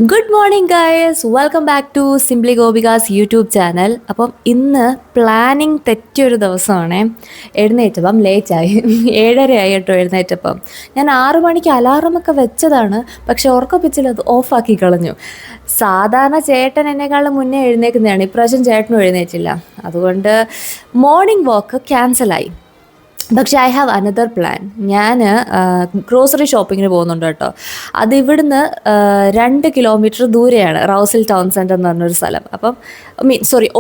Good morning guys, welcome back to simply Gopika's YouTube channel. അപ്പം ഇന്ന് planning തെറ്റിയൊരു ദിവസമാണ്. എഴുന്നേറ്റപ്പം ലേറ്റായി. 7:30 കേട്ടോ എഴുന്നേറ്റപ്പം. ഞാൻ 6 മണിക്ക് അലാറമൊക്കെ വെച്ചതാണ്, പക്ഷെ ഉറക്കപ്പിച്ചിൽ അത് ഓഫാക്കി കളഞ്ഞു. സാധാരണ ചേട്ടൻ എന്നെക്കാളും മുന്നേ എഴുന്നേക്കുന്നതാണ്, ഇപ്രാവശ്യം ചേട്ടനും എഴുന്നേറ്റില്ല. അതുകൊണ്ട് മോർണിംഗ് വാക്ക് ക്യാൻസലായി. പക്ഷേ ഐ ഹാവ് അനദർ പ്ലാൻ. ഞാൻ ഗ്രോസറി ഷോപ്പിങ്ങിന് പോകുന്നുണ്ട് കേട്ടോ. അത് ഇവിടുന്ന് 2 കിലോമീറ്റർ ദൂരെയാണ്, റൗസിൽ ടൗൺ സെൻറ്റർ എന്ന് പറഞ്ഞൊരു സ്ഥലം. അപ്പം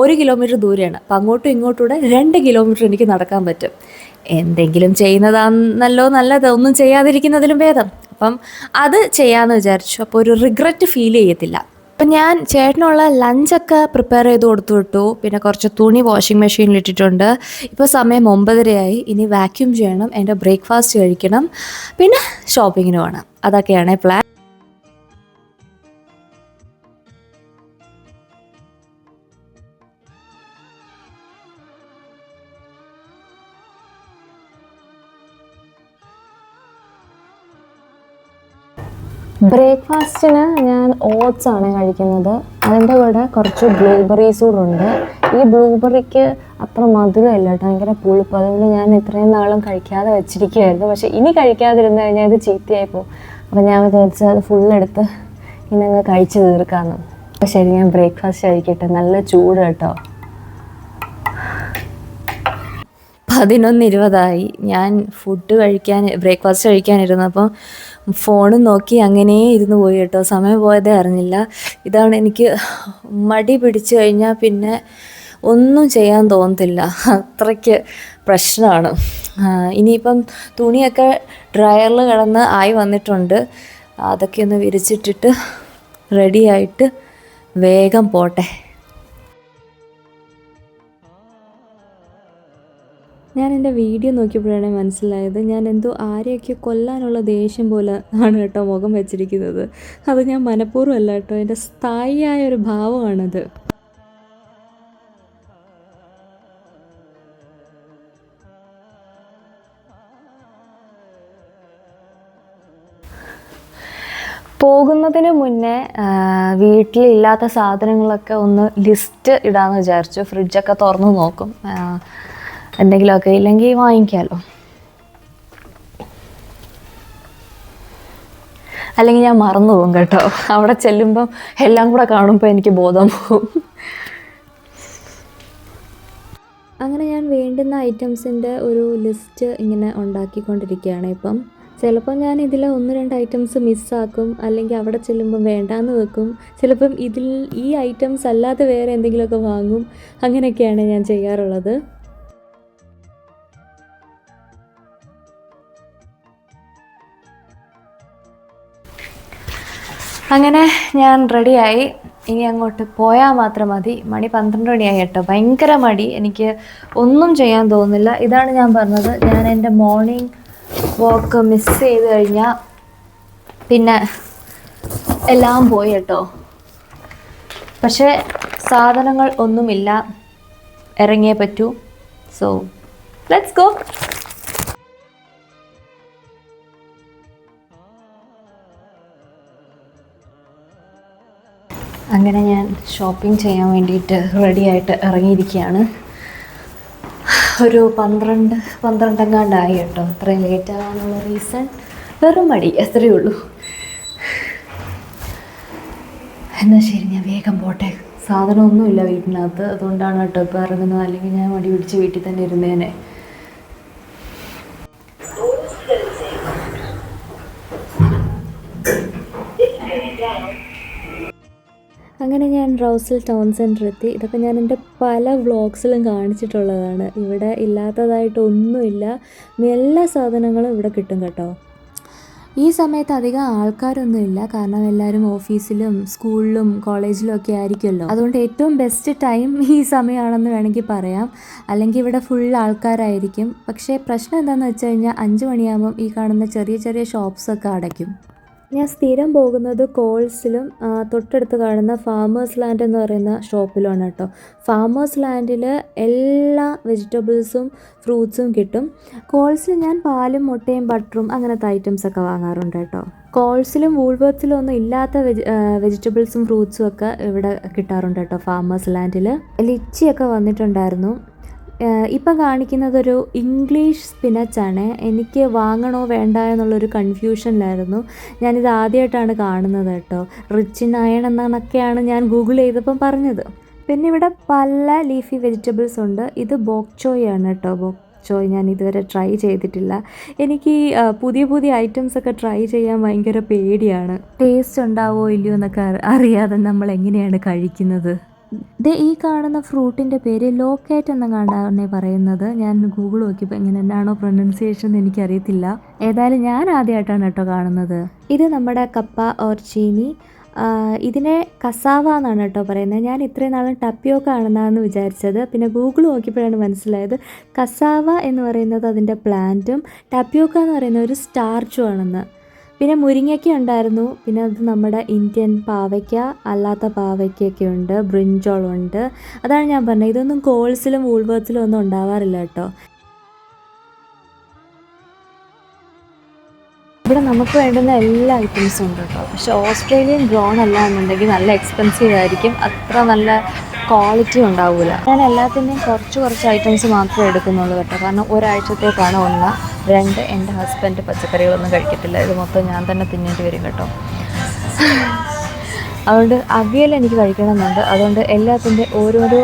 1 കിലോമീറ്റർ ദൂരെയാണ്. അപ്പം അങ്ങോട്ടും ഇങ്ങോട്ടും 2 കിലോമീറ്റർ എനിക്ക് നടക്കാൻ പറ്റും. എന്തെങ്കിലും ചെയ്യുന്നതാണല്ലോ നല്ലത്, ഒന്നും ചെയ്യാതിരിക്കുന്നതിലും ഭേദം. അപ്പം അത് ചെയ്യാമെന്ന് വിചാരിച്ചു. അപ്പോൾ ഒരു റിഗ്രറ്റ് ഫീൽ ചെയ്യത്തില്ല. അപ്പം ഞാൻ ചേട്ടനുള്ള ലഞ്ചൊക്കെ പ്രിപ്പയർ ചെയ്ത് കൊടുത്തു വിട്ടു. പിന്നെ കുറച്ച് തുണി വാഷിംഗ് മെഷീനിൽ ഇട്ടിട്ടുണ്ട്. ഇപ്പോൾ സമയം 9:30 ഇനി വാക്യൂം ചെയ്യണം, എൻ്റെ ബ്രേക്ക്ഫാസ്റ്റ് കഴിക്കണം, പിന്നെ ഷോപ്പിങ്ങിന് പോകണം. അതൊക്കെയാണ് പ്ലാൻ. ബ്രേക്ക്ഫാസ്റ്റിന് ഞാൻ ഓട്സ് ആണ് കഴിക്കുന്നത്. അതിൻ്റെ കൂടെ കുറച്ച് ബ്ലൂബെറീസ് കൂടെ ഉണ്ട്. ഈ ബ്ലൂബെറിക്ക് അത്ര മധുരമില്ല കേട്ടോ, ഭയങ്കര പുളിപ്പ്. അതുകൊണ്ട് ഞാൻ ഇത്രയും നാളും കഴിക്കാതെ വെച്ചിരിക്കുകയായിരുന്നു. പക്ഷേ ഇനി കഴിക്കാതിരുന്ന് കഴിഞ്ഞാൽ ഇത് ചീത്തയായിപ്പോൾ. അപ്പോൾ ഞാൻ വിചാരിച്ചത് അത് ഫുള്ളെടുത്ത് ഇന്നങ്ങ് കഴിച്ച് തീർക്കാമെന്ന്. അപ്പോൾ ശരി, ഞാൻ ബ്രേക്ക്ഫാസ്റ്റ് കഴിക്കട്ടെ. നല്ല ചൂട് കേട്ടോ. 11:20 ഞാൻ ബ്രേക്ക്ഫാസ്റ്റ് കഴിക്കാനിരുന്നപ്പോൾ ഫോണും നോക്കി അങ്ങനെ ഇരുന്ന് പോയി കേട്ടോ. സമയം പോയതേ അറിഞ്ഞില്ല. ഇതാണ് എനിക്ക് മടി പിടിച്ചു കഴിഞ്ഞാൽ പിന്നെ ഒന്നും ചെയ്യാൻ തോന്നത്തില്ല, അത്രയ്ക്ക് പ്രശ്നമാണ്. ഇനിയിപ്പം തുണിയൊക്കെ ഡ്രയറിൽ കിടന്ന് ആയി വന്നിട്ടുണ്ട്. അതൊക്കെ ഒന്ന് വിരിച്ചിട്ടിട്ട് റെഡിയായിട്ട് വേഗം പോട്ടെ. ഞാൻ എൻ്റെ വീഡിയോ നോക്കിയപ്പോഴാണ് മനസ്സിലായത്, ഞാൻ എന്തോ ആരെയൊക്കെ കൊല്ലാനുള്ള ദേഷ്യം പോലെ ആണ് കേട്ടോ മുഖം വെച്ചിരിക്കുന്നത്. അത് ഞാൻ മനഃപൂർവ്വം അല്ല കേട്ടോ, എൻ്റെ സ്ഥായിയായ ഒരു ഭാവമാണത്. പോകുന്നതിന് മുന്നേ വീട്ടിലില്ലാത്ത സാധനങ്ങളൊക്കെ ഒന്ന് ലിസ്റ്റ് ഇടാമെന്ന് വിചാരിച്ചു. ഫ്രിഡ്ജൊക്കെ തുറന്ന് നോക്കും, എന്തെങ്കിലുമൊക്കെ ഇല്ലെങ്കിൽ വാങ്ങിക്കാമല്ലോ. അല്ലെങ്കിൽ ഞാൻ മറന്നു പോകും കേട്ടോ. അവിടെ ചെല്ലുമ്പം എല്ലാം കൂടെ കാണുമ്പോൾ എനിക്ക് ബോധം പോകും. അങ്ങനെ ഞാൻ വേണ്ടുന്ന ഐറ്റംസിൻ്റെ ഒരു ലിസ്റ്റ് ഇങ്ങനെ ഉണ്ടാക്കിക്കൊണ്ടിരിക്കുകയാണ് ഇപ്പം. ചിലപ്പോൾ ഞാൻ ഇതിൽ 1-2 ഐറ്റംസ് മിസ്സാക്കും, അല്ലെങ്കിൽ അവിടെ ചെല്ലുമ്പം വേണ്ടാന്ന് വെക്കും. ചിലപ്പം ഈ ഐറ്റംസ് അല്ലാതെ വേറെ എന്തെങ്കിലുമൊക്കെ വാങ്ങും. അങ്ങനെയൊക്കെയാണ് ഞാൻ ചെയ്യാറുള്ളത്. അങ്ങനെ ഞാൻ റെഡിയായി. ഇനി അങ്ങോട്ട് പോയാൽ മാത്രം മതി. മണി 12 മണിയായി കേട്ടോ. ഭയങ്കര മടി, എനിക്ക് ഒന്നും ചെയ്യാൻ തോന്നുന്നില്ല. ഇതാണ് ഞാൻ പറഞ്ഞത്, ഞാൻ എൻ്റെ മോർണിംഗ് വാക്ക് മിസ് ചെയ്ത് കഴിഞ്ഞാൽ പിന്നെ എല്ലാം പോയി കേട്ടോ. പക്ഷേ സാധനങ്ങൾ ഒന്നുമില്ല, ഇറങ്ങിയേ പറ്റൂ. So let's go. അങ്ങനെ ഞാൻ ഷോപ്പിംഗ് ചെയ്യാൻ വേണ്ടിയിട്ട് റെഡിയായിട്ട് ഇറങ്ങിയിരിക്കുകയാണ്. ഒരു 12 കേട്ടോ. അത്രയും ലേറ്റ് ആകാനുള്ള റീസൺ വെറും മടി, അത്രയേ ഉള്ളൂ. എന്നാൽ ശരി, ഞാൻ വേഗം പോട്ടെ. സാധനമൊന്നുമില്ല വീട്ടിനകത്ത്, അതുകൊണ്ടാണ് കേട്ടോ ഇപ്പോൾ ഇറങ്ങുന്നത്. അല്ലെങ്കിൽ ഞാൻ മടി പിടിച്ച് വീട്ടിൽ തന്നെ ഇരുന്നേനെ. അങ്ങനെ ഞാൻ റൗസിൽ ടൗൺ സെൻറ്റർ എത്തി. ഇതൊക്കെ ഞാൻ എൻ്റെ പല വ്ളോഗ്സിലും കാണിച്ചിട്ടുള്ളതാണ്. ഇവിടെ ഇല്ലാത്തതായിട്ടൊന്നുമില്ല, എല്ലാ സാധനങ്ങളും ഇവിടെ കിട്ടും കേട്ടോ. ഈ സമയത്ത് അധികം ആൾക്കാരൊന്നുമില്ല, കാരണം എല്ലാവരും ഓഫീസിലും സ്കൂളിലും കോളേജിലും ഒക്കെ ആയിരിക്കുമല്ലോ. അതുകൊണ്ട് ഏറ്റവും ബെസ്റ്റ് ടൈം ഈ സമയമാണെന്ന് വേണമെങ്കിൽ പറയാം. അല്ലെങ്കിൽ ഇവിടെ ഫുൾ ആൾക്കാരായിരിക്കും. പക്ഷേ പ്രശ്നം എന്താണെന്ന് വെച്ച് കഴിഞ്ഞാൽ 5 മണിയാകുമ്പം ഈ കാണുന്ന ചെറിയ ചെറിയ ഷോപ്സൊക്കെ അടയ്ക്കും. ഞാൻ സ്ഥിരം പോകുന്നത് കോൾസിലും തൊട്ടടുത്ത് കാണുന്ന ഫാമേഴ്സ് ലാൻഡ് എന്ന് പറയുന്ന ഷോപ്പിലുമാണ് കേട്ടോ. ഫാമേഴ്സ് ലാൻഡിൽ എല്ലാ വെജിറ്റബിൾസും ഫ്രൂട്ട്സും കിട്ടും. കോൾസിൽ ഞാൻ പാലും മുട്ടയും ബട്ടറും അങ്ങനത്തെ ഐറ്റംസൊക്കെ വാങ്ങാറുണ്ട് കേട്ടോ. കോൾസിലും വൂൾവർത്തിലും ഒന്നും ഇല്ലാത്ത വെജിറ്റബിൾസും ഫ്രൂട്ട്സും ഒക്കെ ഇവിടെ കിട്ടാറുണ്ട് കേട്ടോ ഫാമേഴ്സ് ലാൻഡിൽ. ലിച്ചിയൊക്കെ വന്നിട്ടുണ്ടായിരുന്നു. ഇപ്പം കാണിക്കുന്നതൊരു ഇംഗ്ലീഷ് സ്പിനച്ചാണ്. എനിക്ക് വാങ്ങണോ വേണ്ട എന്നുള്ളൊരു കൺഫ്യൂഷനിലായിരുന്നു. ഞാനിത് ആദ്യമായിട്ടാണ് കാണുന്നത് കേട്ടോ. റിച്ച് ഇൻ അയൺ എന്നൊക്കെയാണ് ഞാൻ ഗൂഗിൾ ചെയ്തപ്പം പറഞ്ഞത്. പിന്നെ ഇവിടെ പല ലീഫി വെജിറ്റബിൾസ് ഉണ്ട്. ഇത് ബോക് ചോയ് ആണ് കേട്ടോ. ബോക് ചോയ് ഞാൻ ഇതുവരെ ട്രൈ ചെയ്തിട്ടില്ല. എനിക്ക് പുതിയ പുതിയ ഐറ്റംസൊക്കെ ട്രൈ ചെയ്യാൻ ഭയങ്കര പേടിയാണ്. ടേസ്റ്റ് ഉണ്ടാവോ ഇല്ലയോ എന്നൊക്കെ അറിയാതെ നമ്മൾ എങ്ങനെയാണ് കഴിക്കുന്നത്. ഈ കാണുന്ന ഫ്രൂട്ടിൻ്റെ പേര് ലോക്കേറ്റ് എന്ന കണ്ടാണ് പറയുന്നത്. ഞാൻ ഗൂഗിൾ നോക്കിയപ്പോൾ എങ്ങനെ എന്നാണോ പ്രൊനൗൺസിയേഷൻ എന്ന് എനിക്കറിയത്തില്ല. ഏതായാലും ഞാൻ ആദ്യമായിട്ടാണ് കേട്ടോ കാണുന്നത്. ഇത് നമ്മുടെ കപ്പ ഓർ ചീനി. ഇതിനെ കസാവ എന്നാണ് കേട്ടോ പറയുന്നത്. ഞാൻ ഇത്രയും നാളും ടപ്പിയോക്ക ആണെന്നാണ് വിചാരിച്ചത്. പിന്നെ ഗൂഗിൾ നോക്കിയപ്പോഴാണ് മനസ്സിലായത് കസാവ എന്ന് പറയുന്നത് അതിൻ്റെ പ്ലാന്റും ടപ്പിയോക്ക എന്ന് പറയുന്ന ഒരു സ്റ്റാർച്ചും ആണെന്ന്. പിന്നെ മുരിങ്ങയ്ക്ക ഉണ്ടായിരുന്നു. പിന്നെ അത് നമ്മുടെ ഇന്ത്യൻ പാവയ്ക്ക, അല്ലാത്ത പാവയ്ക്കൊക്കെ ഉണ്ട്, ബ്രിഞ്ചോളുണ്ട്. അതാണ് ഞാൻ പറഞ്ഞത്, ഇതൊന്നും കോൾസിലും വൂൾവർത്തിലും ഒന്നും ഉണ്ടാവാറില്ല കേട്ടോ. ഇവിടെ നമുക്ക് വേണ്ടുന്ന എല്ലാ ഐറ്റംസും ഉണ്ട് കേട്ടോ. പക്ഷേ ഓസ്ട്രേലിയൻ ഗ്രോൺ അല്ല എന്നുണ്ടെങ്കിൽ നല്ല എക്സ്പെൻസീവ് ആയിരിക്കും, അത്ര നല്ല ക്വാളിറ്റി ഉണ്ടാവില്ല. ഞാൻ എല്ലാത്തിൻ്റെയും കുറച്ച് ഐറ്റംസ് മാത്രമേ എടുക്കുന്നുള്ളൂ കേട്ടോ. കാരണം ഒരാഴ്ചത്തേക്കാണ് 1, 2 എൻ്റെ ഹസ്ബൻഡ് പച്ചക്കറികളൊന്നും കഴിക്കത്തില്ല. ഇത് മൊത്തം ഞാൻ തന്നെ തിന്നേണ്ടി വരും കേട്ടോ. അതുകൊണ്ട് അവിയൽ എനിക്ക് കഴിക്കണമെന്നുണ്ട്. അതുകൊണ്ട് എല്ലാത്തിൻ്റെ ഓരോരോ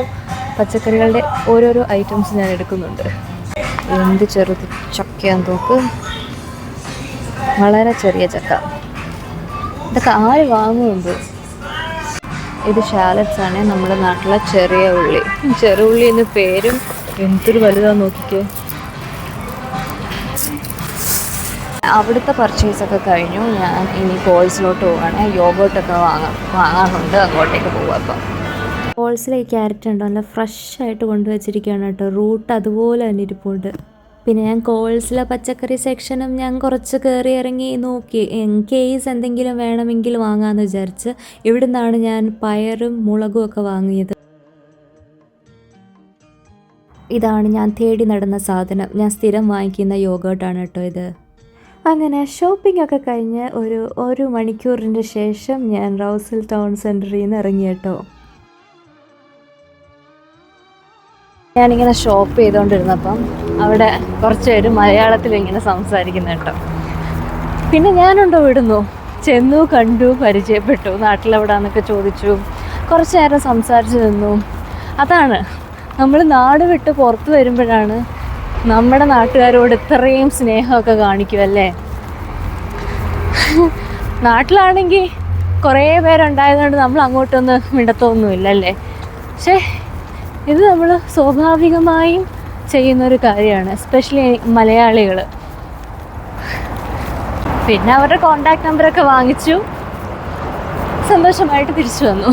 പച്ചക്കറികളുടെ ഓരോരോ ഐറ്റംസ് ഞാൻ എടുക്കുന്നുണ്ട്. എന്ത് ചെറുത് ചക്കയാന്ന് നോക്ക്, വളരെ ചെറിയ ചക്ക. ഇതൊക്കെ ആര് വാങ്ങുന്നുണ്ട്? ഇത് ഷാലറ്റ്സ് ആണ്, നമ്മുടെ നാട്ടിലെ ചെറിയ ഉള്ളി. ചെറിയ ഉള്ളി എന്ന് പേരും എന്തൊരു വലുതാന്ന് നോക്കിക്കേ. അവിടുത്തെ പർച്ചേസൊക്കെ കഴിഞ്ഞു. ഞാൻ ഇനി കോൾസിലോട്ട് പോവുകയാണ്. യോഗോട്ടൊക്കെ വാങ്ങാനുണ്ട്, അങ്ങോട്ടേക്ക് പോവാം. അപ്പം കോൾസിലെ ഈ ക്യാരറ്റ് ഉണ്ടോ നല്ല ഫ്രഷ് ആയിട്ട് കൊണ്ടുവച്ചിരിക്കുകയാണ് കേട്ടോ. റൂട്ട് അതുപോലെ തന്നെ ഇരിപ്പുണ്ട്. പിന്നെ ഞാൻ കോൾസിലെ പച്ചക്കറി സെക്ഷനും ഞാൻ കുറച്ച് കയറി ഇറങ്ങി നോക്കി. കേസ് എന്തെങ്കിലും വേണമെങ്കിൽ വാങ്ങാമെന്ന് വിചാരിച്ച് ഇവിടെ നിന്നാണ് ഞാൻ പയറും മുളകും ഒക്കെ വാങ്ങിയത്. ഇതാണ് ഞാൻ തേടി നടന്ന സാധനം. ഞാൻ സ്ഥിരം വാങ്ങിക്കുന്ന യോഗേർട്ടാണ് കേട്ടോ ഇത്. അങ്ങനെ ഷോപ്പിംഗ് ഒക്കെ കഴിഞ്ഞ് ഒരു മണിക്കൂറിൻ്റെ ശേഷം ഞാൻ റൗസൽ ടൗൺ സെൻറ്ററിൽ നിന്ന് ഇറങ്ങി കേട്ടോ. ഞാനിങ്ങനെ ഷോപ്പ് ചെയ്തുകൊണ്ടിരുന്നപ്പം അവിടെ കുറച്ച് പേര് മലയാളത്തിൽ ഇങ്ങനെ സംസാരിക്കുന്ന കേട്ടോ. പിന്നെ ഞാനുണ്ടോ വിടുന്നു, ചെന്നു, കണ്ടു, പരിചയപ്പെട്ടു, നാട്ടിലെവിടാന്നൊക്കെ ചോദിച്ചു, കുറച്ച് നേരം സംസാരിച്ച് നിന്നു. അതാണ് നമ്മൾ നാട് വിട്ട് പുറത്ത് വരുമ്പോഴാണ് നമ്മുടെ നാട്ടുകാരോട് ഇത്രയും സ്നേഹമൊക്കെ കാണിക്കുമല്ലേ. നാട്ടിലാണെങ്കിൽ കുറേ പേരുണ്ടായതുകൊണ്ട് നമ്മൾ അങ്ങോട്ടൊന്നും മിണ്ടത്തൊന്നുമില്ലല്ലേ. പക്ഷേ ഇത് നമ്മൾ സ്വാഭാവികമായും ചെയ്യുന്നൊരു കാര്യമാണ്, എസ്പെഷ്യലി മലയാളികൾ. പിന്നെ അവരുടെ കോണ്ടാക്ട് നമ്പറൊക്കെ വാങ്ങിച്ചു, സന്തോഷമായിട്ട് തിരിച്ചു വന്നു.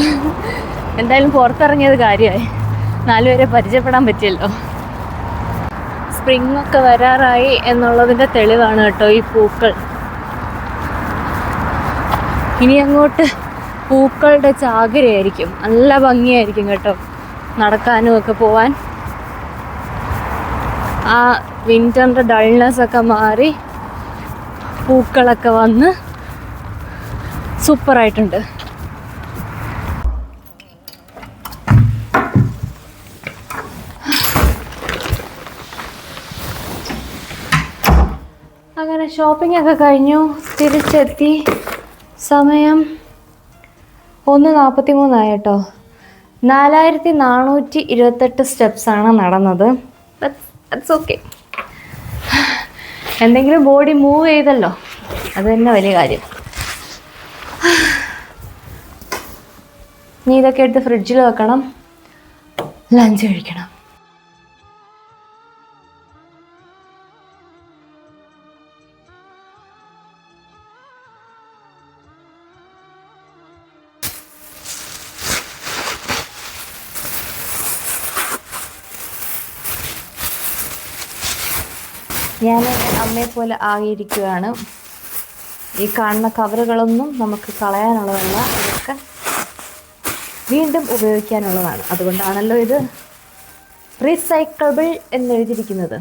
എന്തായാലും പുറത്തിറങ്ങിയത് കാര്യമായി, 4 പേരെ പരിചയപ്പെടാൻ പറ്റിയല്ലോ. സ്പ്രിംഗ് ഒക്കെ വരാറായി എന്നുള്ളതിൻ്റെ തെളിവാണ് കേട്ടോ ഈ പൂക്കൾ. ഇനി അങ്ങോട്ട് പൂക്കളുടെ ചാകരയായിരിക്കും, നല്ല ഭംഗിയായിരിക്കും കേട്ടോ നടക്കാനും ഒക്കെ പോവാൻ. ആ വിൻ്ററിൻ്റെ ഡൾനെസ്സൊക്കെ മാറി പൂക്കളൊക്കെ വന്ന് സൂപ്പറായിട്ടുണ്ട്. അങ്ങനെ ഷോപ്പിംഗ് ഒക്കെ കഴിഞ്ഞു, തിരിച്ചെത്തി. സമയം 1:43 കേട്ടോ. 4428 സ്റ്റെപ്സാണ് നടന്നത്. That's okay. എന്തെങ്കിലും ബോഡി മൂവ് ചെയ്തല്ലോ, അത് തന്നെ വലിയ കാര്യം. ഇനി ഇതൊക്കെ എടുത്ത് ഫ്രിഡ്ജിൽ വെക്കണം, ലഞ്ച് കഴിക്കണം. ഞാൻ അമ്മയെ പോലെ ആയിരിക്കുകയാണ്. ഈ കാണുന്ന കവറുകളൊന്നും നമുക്ക് കളയാനുള്ളതല്ല, ഇതൊക്കെ വീണ്ടും ഉപയോഗിക്കാനുള്ളതാണ്. അതുകൊണ്ടാണല്ലോ ഇത് റീസൈക്കിളബിൾ എന്നെഴുതിയിരിക്കുന്നത്.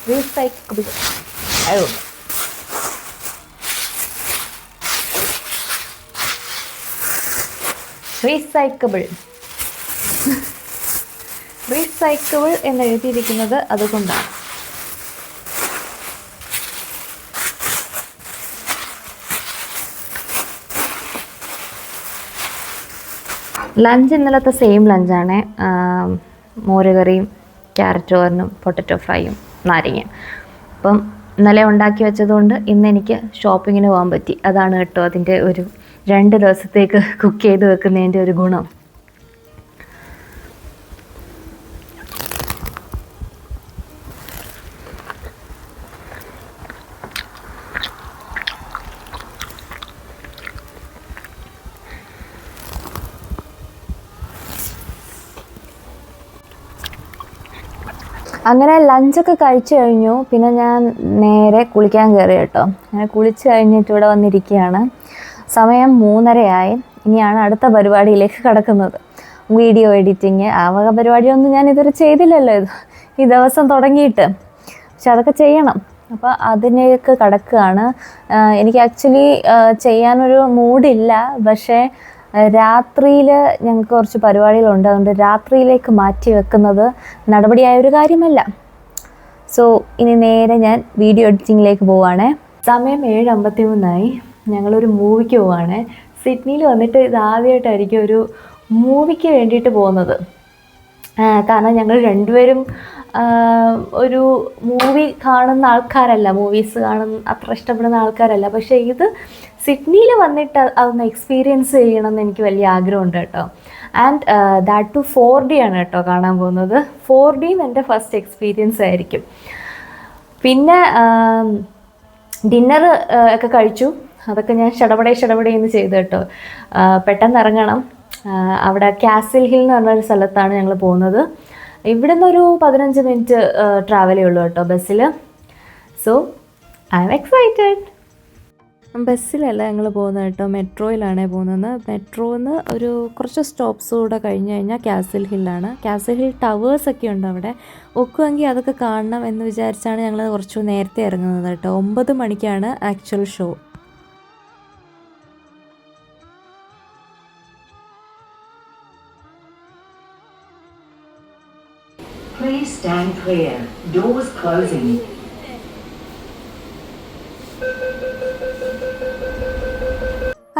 റീസൈക്കിളബിൾ റീസൈക്കിളബിൾ റീസൈക്കിളബിൾ എന്നെഴുതിയിരിക്കുന്നത് അതുകൊണ്ടാണ്. ലഞ്ച് ഇന്നലത്തെ സെയിം ലഞ്ചാണ്. മോരുകറിയും ക്യാരറ്റ് തോരനും പൊട്ടറ്റോ ഫ്രൈയും നാരങ്ങയും. അപ്പം ഇന്നലെ ഉണ്ടാക്കി വെച്ചതുകൊണ്ട് ഇന്ന് എനിക്ക് ഷോപ്പിങ്ങിന് പോകാൻ പറ്റി. അതാണ് കേട്ടോ അതിൻ്റെ ഒരു 2 ദിവസത്തേക്ക് കുക്ക് ചെയ്ത് വെക്കുന്നതിൻ്റെ ഒരു ഗുണം. അങ്ങനെ ലഞ്ചൊക്കെ കഴിച്ചു കഴിഞ്ഞു. പിന്നെ ഞാൻ നേരെ കുളിക്കാൻ കയറി കേട്ടോ. അങ്ങനെ കുളിച്ച് കഴിഞ്ഞിട്ട് ഇവിടെ വന്നിരിക്കുകയാണ്. സമയം 3:30 ഇനിയാണ് അടുത്ത പരിപാടിയിലേക്ക് കടക്കുന്നത്. വീഡിയോ എഡിറ്റിങ് ആ വക പരിപാടിയൊന്നും ഞാൻ ഇതുവരെ ചെയ്തില്ലല്ലോ ഈ ദിവസം തുടങ്ങിയിട്ട്. പക്ഷെ അതൊക്കെ ചെയ്യണം. അപ്പോൾ അതിനേക്ക് കടക്കുകയാണ്. എനിക്ക് ആക്ച്വലി ചെയ്യാനൊരു മൂഡില്ല. പക്ഷേ രാത്രിയിൽ ഞങ്ങൾക്ക് കുറച്ച് പരിപാടികളുണ്ട്. അതുകൊണ്ട് രാത്രിയിലേക്ക് മാറ്റി വെക്കുന്നത് നടപടിയായൊരു കാര്യമല്ല. സോ ഇനി നേരെ ഞാൻ വീഡിയോ എഡിറ്റിങ്ങിലേക്ക് പോവുകയാണേ. സമയം 7:53 ഞങ്ങളൊരു മൂവിക്ക് പോവുകയാണ്. സിഡ്നിയിൽ വന്നിട്ട് ഇതാദ്യമായിട്ടായിരിക്കും ഒരു മൂവിക്ക് വേണ്ടിയിട്ട് പോകുന്നത്. കാരണം ഞങ്ങൾ രണ്ടുപേരും ഒരു മൂവി കാണുന്ന ആൾക്കാരല്ല, മൂവീസ് അത്ര ഇഷ്ടപ്പെടുന്ന ആൾക്കാരല്ല. പക്ഷേ ഇത് സിഡ്നിയിൽ വന്നിട്ട് അതൊന്ന് എക്സ്പീരിയൻസ് ചെയ്യണം എന്ന് എനിക്ക് വലിയ ആഗ്രഹമുണ്ട് കേട്ടോ. ആൻഡ് ദാറ്റ് ടു 4D ആണ് കേട്ടോ കാണാൻ പോകുന്നത്. 4Dയും എൻ്റെ ഫസ്റ്റ് എക്സ്പീരിയൻസ് ആയിരിക്കും. പിന്നെ ഡിന്നർ ഒക്കെ കഴിച്ചു. അതൊക്കെ ഞാൻ ഷടപടയെന്ന് ചെയ്തു കേട്ടോ. പെട്ടെന്ന് ഇറങ്ങണം. അവിടെ കാസിൽ ഹിൽ എന്ന് പറഞ്ഞൊരു സ്ഥലത്താണ് ഞങ്ങൾ പോകുന്നത്. ഇവിടെ നിന്നൊരു 15 മിനിറ്റ് ട്രാവലേ ഉള്ളൂ കേട്ടോ ബസ്സിൽ. So I am excited. ബസ്സിലല്ല ഞങ്ങൾ പോകുന്നത് കേട്ടോ, മെട്രോയിലാണ് പോകുന്നത്. മെട്രോയിൽ നിന്ന് ഒരു കുറച്ച് സ്റ്റോപ്സ് കൂടെ കഴിഞ്ഞ് കഴിഞ്ഞാൽ കാസിൽ ഹില്ലാണ്. കാസിൽ ഹിൽ ടവേഴ്സൊക്കെ ഉണ്ട് അവിടെ. ഒക്കുമെങ്കിൽ അതൊക്കെ കാണണം എന്ന് വിചാരിച്ചാണ് ഞങ്ങൾ കുറച്ച് നേരത്തെ ഇറങ്ങുന്നത് കേട്ടോ. 9 മണിക്കാണ് actual show. Please stand clear. Doors closing.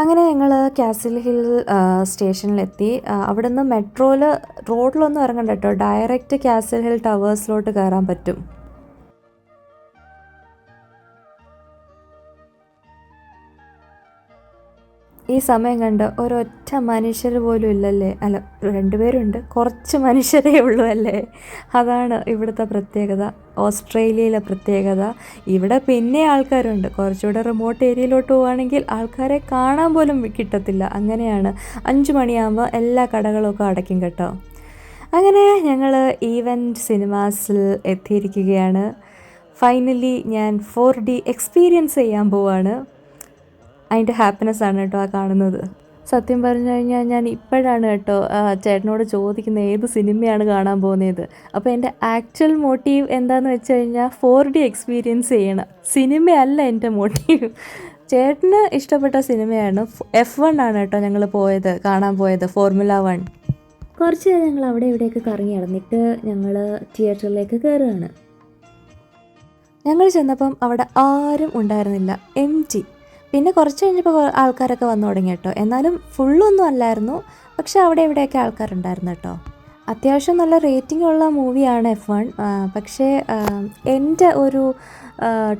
അങ്ങനെ ഞങ്ങൾ കാസിൽ ഹിൽ സ്റ്റേഷനിലെത്തി. അവിടെ നിന്ന് മെട്രോയിൽ റോഡിലൊന്നും ഇറങ്ങണ്ട കേട്ടോ, ഡയറക്റ്റ് കാസിൽ ഹിൽ ടവേഴ്സിലോട്ട് കയറാൻ പറ്റും. ഈ സമയം കണ്ട് ഒരൊറ്റ മനുഷ്യർ പോലും ഇല്ലല്ലേ. അല്ല, 2 പേരുണ്ട്, കുറച്ച് മനുഷ്യരേ ഉള്ളൂ അല്ലേ. അതാണ് ഇവിടുത്തെ പ്രത്യേകത, ഓസ്ട്രേലിയയിലെ പ്രത്യേകത. ഇവിടെ പിന്നെ ആൾക്കാരുണ്ട്. കുറച്ചുകൂടെ റിമോട്ട് ഏരിയയിലോട്ട് പോവുകയാണെങ്കിൽ ആൾക്കാരെ കാണാൻ പോലും കിട്ടത്തില്ല. അങ്ങനെയാണ്. 5 മണിയാകുമ്പോൾ എല്ലാ കടകളൊക്കെ അടയ്ക്കും കേട്ടോ. അങ്ങനെ ഞങ്ങൾ ഈവൻറ്റ് സിനിമാസിൽ എത്തിയിരിക്കുകയാണ്. ഫൈനലി ഞാൻ 4D എക്സ്പീരിയൻസ് ചെയ്യാൻ പോവാണ്. അതിൻ്റെ ഹാപ്പിനെസ്സാണ് കേട്ടോ ആ കാണുന്നത്. സത്യം പറഞ്ഞു കഴിഞ്ഞാൽ ഞാൻ ഇപ്പോഴാണ് കേട്ടോ ചേട്ടനോട് ചോദിക്കുന്നത് ഏത് സിനിമയാണ് കാണാൻ പോകുന്നത്. അപ്പോൾ എൻ്റെ ആക്ച്വൽ മോട്ടീവ് എന്താണെന്ന് വെച്ച് കഴിഞ്ഞാൽ 4D എക്സ്പീരിയൻസ് ചെയ്യണം. സിനിമയല്ല എൻ്റെ മോട്ടീവ്. ചേട്ടന് ഇഷ്ടപ്പെട്ട സിനിമയാണ് F1 ആണ് കേട്ടോ ഞങ്ങൾ കാണാൻ പോയത്, ഫോർമുല 1. കുറച്ച് നേരം ഞങ്ങൾ അവിടെ ഇവിടെയൊക്കെ കറങ്ങി നടന്നിട്ട് ഞങ്ങൾ തിയേറ്ററിലേക്ക് കയറുകയാണ്. ഞങ്ങൾ ചെന്നപ്പം അവിടെ ആരും ഉണ്ടായിരുന്നില്ല, എംപ്റ്റി. പിന്നെ കുറച്ച് കഴിഞ്ഞപ്പോൾ ആൾക്കാരൊക്കെ വന്നു തുടങ്ങി കേട്ടോ. എന്നാലും ഫുള്ളൊന്നും അല്ലായിരുന്നു, പക്ഷെ അവിടെ ഇവിടെയൊക്കെ ആൾക്കാരുണ്ടായിരുന്നു കേട്ടോ. അത്യാവശ്യം നല്ല റേറ്റിംഗ് ഉള്ള മൂവിയാണ് F1. പക്ഷേ എൻ്റെ ഒരു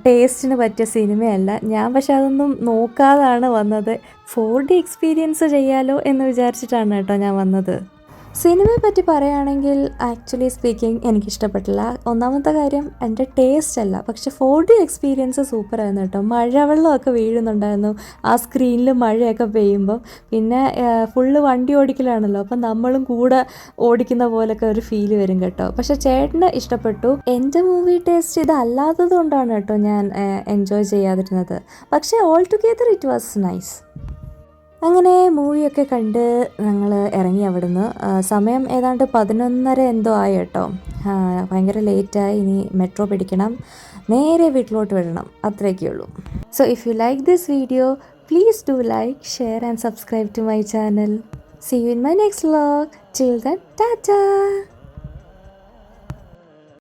ടേസ്റ്റിന് പറ്റിയ സിനിമയല്ല. ഞാൻ പക്ഷെ അതൊന്നും നോക്കാതാണ് വന്നത്. 4D എക്സ്പീരിയൻസ് ചെയ്യാലോ എന്ന് വിചാരിച്ചിട്ടാണ് കേട്ടോ ഞാൻ വന്നത്. സിനിമയെ പറ്റി പറയുകയാണെങ്കിൽ ആക്ച്വലി സ്പീക്കിംഗ് എനിക്കിഷ്ടപ്പെട്ടില്ല. ഒന്നാമത്തെ കാര്യം എൻ്റെ ടേസ്റ്റ് അല്ല, പക്ഷെ 4D എക്സ്പീരിയൻസ് സൂപ്പറായിരുന്നു കേട്ടോ. മഴവെള്ളമൊക്കെ വീഴുന്നുണ്ടായിരുന്നു ആ സ്ക്രീനിൽ മഴയൊക്കെ പെയ്യുമ്പം. പിന്നെ ഫുള്ള് വണ്ടി ഓടിക്കലാണല്ലോ, അപ്പം നമ്മളും കൂടെ ഓടിക്കുന്ന പോലൊക്കെ ഒരു ഫീല് വരും കേട്ടോ. പക്ഷെ ചേട്ടന് ഇഷ്ടപ്പെട്ടു. എൻ്റെ മൂവി ടേസ്റ്റ് ഇതല്ലാത്തത് കൊണ്ടാണ് കേട്ടോ ഞാൻ എൻജോയ് ചെയ്യാതിരുന്നത്. പക്ഷേ all together it was nice. അങ്ങനെ മൂവിയൊക്കെ കണ്ട് ഞങ്ങൾ ഇറങ്ങി അവിടുന്ന്. സമയം ഏതാണ്ട് 11:30 എന്തോ ആയി കേട്ടോ. ഭയങ്കര ലേറ്റായി. ഇനി മെട്രോ പിടിക്കണം, നേരെ വീട്ടിലോട്ട് വിടണം, അത്രയൊക്കെ ഉള്ളൂ. So if you like this video, please do like, share and subscribe to my channel. See you in my next vlog. Till then, ta-ta!